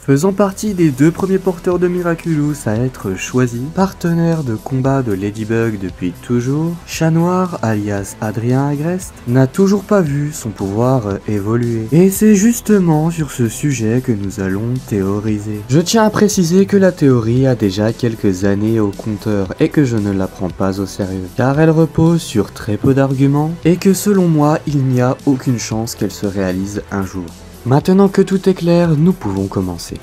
Faisant partie des 2 premiers porteurs de Miraculous à être choisis, partenaire de combat de Ladybug depuis toujours, Chat Noir, alias Adrien Agreste, n'a toujours pas vu son pouvoir évoluer. Et c'est justement sur ce sujet que nous allons théoriser. Je tiens à préciser que la théorie a déjà quelques années au compteur et que je ne la prends pas au sérieux, car elle repose sur très peu d'arguments et que selon moi, il n'y a aucune chance qu'elle se réalise un jour. Maintenant que tout est clair, nous pouvons commencer.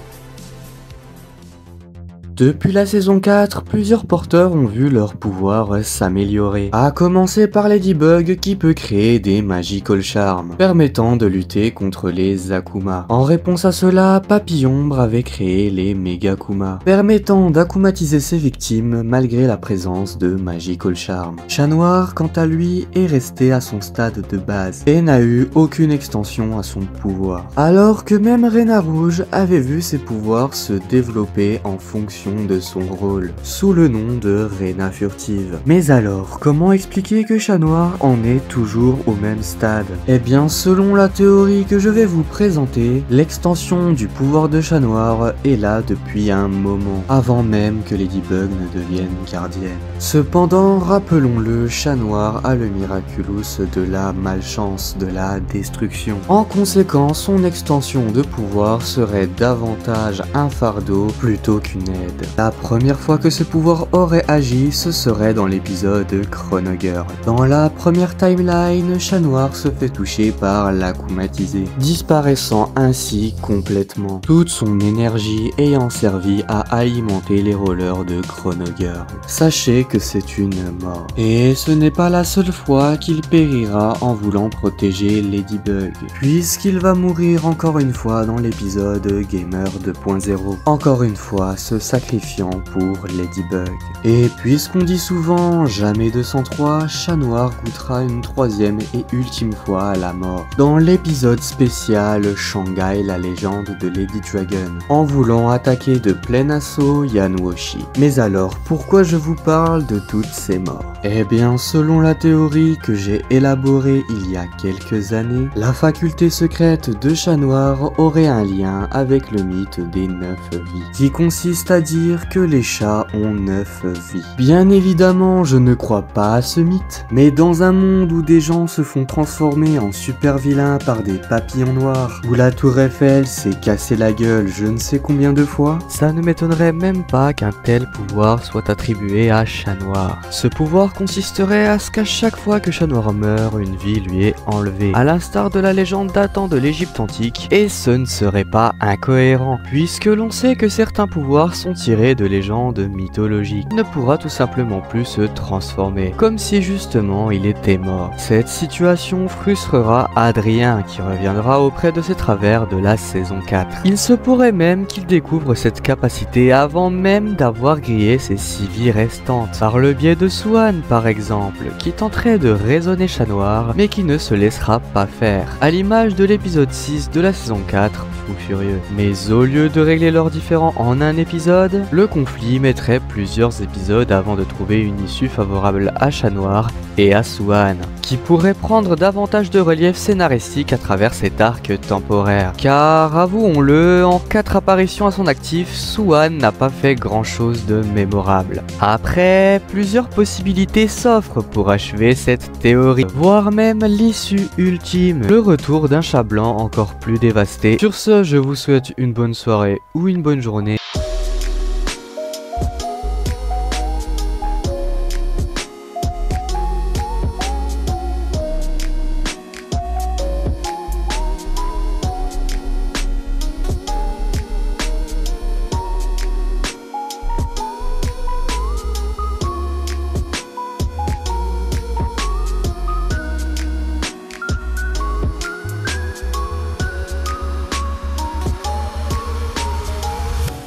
Depuis la saison 4, plusieurs porteurs ont vu leur pouvoir s'améliorer. À commencer par Ladybug qui peut créer des Magical Charms, permettant de lutter contre les Akuma. En réponse à cela, Papillombre avait créé les Megakuma, permettant d'akumatiser ses victimes malgré la présence de Magical Charms. Chat Noir, quant à lui, est resté à son stade de base et n'a eu aucune extension à son pouvoir. Alors que même Reina Rouge avait vu ses pouvoirs se développer en fonction de son rôle, sous le nom de Reina Furtive. Mais alors, comment expliquer que Chat Noir en est toujours au même stade? Eh bien, selon la théorie que je vais vous présenter, l'extension du pouvoir de Chat Noir est là depuis un moment, avant même que Ladybug ne devienne gardienne. Cependant, rappelons-le, Chat Noir a le Miraculous de la malchance, de la destruction. En conséquence, son extension de pouvoir serait davantage un fardeau plutôt qu'une aide. La première fois que ce pouvoir aurait agi, ce serait dans l'épisode Chronogger. Dans la première timeline, Chat Noir se fait toucher par l'akumatisé, disparaissant ainsi complètement, toute son énergie ayant servi à alimenter les rollers de Chronogger. Sachez que c'est une mort. Et ce n'est pas la seule fois qu'il périra en voulant protéger Ladybug, puisqu'il va mourir encore une fois dans l'épisode Gamer 2.0. Encore une fois, se sacrifiant pour Ladybug. Et puisqu'on dit souvent jamais 203, Chat Noir goûtera une troisième et ultime fois à la mort, dans l'épisode spécial Shanghai la légende de Lady Dragon, en voulant attaquer de plein assaut Yanwoshi. Mais alors, pourquoi je vous parle de toutes ces morts? Eh bien, selon la théorie que j'ai élaborée il y a quelques années, la faculté secrète de Chat Noir aurait un lien avec le mythe des 9 vies, qui consiste à dire que les chats ont 9 vies. Bien évidemment, je ne crois pas à ce mythe, mais dans un monde où des gens se font transformer en super vilains par des papillons noirs, où la tour Eiffel s'est cassé la gueule je ne sais combien de fois, ça ne m'étonnerait même pas qu'un tel pouvoir soit attribué à Chat Noir. Ce pouvoir consisterait à ce qu'à chaque fois que Chat Noir meurt, une vie lui est enlevée, à l'instar de la légende datant de l'Égypte antique, et ce ne serait pas incohérent, puisque l'on sait que certains pouvoirs sont tirés de légendes mythologiques. Il ne pourra tout simplement plus se transformer, comme si justement il était mort. Cette situation frustrera Adrien, qui reviendra auprès de ses travers de la saison 4. Il se pourrait même qu'il découvre cette capacité avant même d'avoir grillé ses 6 vies restantes, par le biais de Swan par exemple, qui tenterait de raisonner Chat Noir, mais qui ne se laissera pas faire, à l'image de l'épisode 6 de la saison 4, Fou Furieux. Mais au lieu de régler leurs différends en un épisode, le conflit mettrait plusieurs épisodes avant de trouver une issue favorable à Chat Noir et à Swan, qui pourrait prendre davantage de relief scénaristique à travers cet arc temporaire. Car avouons-le, en 4 apparitions à son actif, Swan n'a pas fait grand chose de mémorable. Après, plusieurs possibilités s'offrent pour achever cette théorie, voire même l'issue ultime, le retour d'un chat blanc encore plus dévasté. Sur ce, je vous souhaite une bonne soirée ou une bonne journée.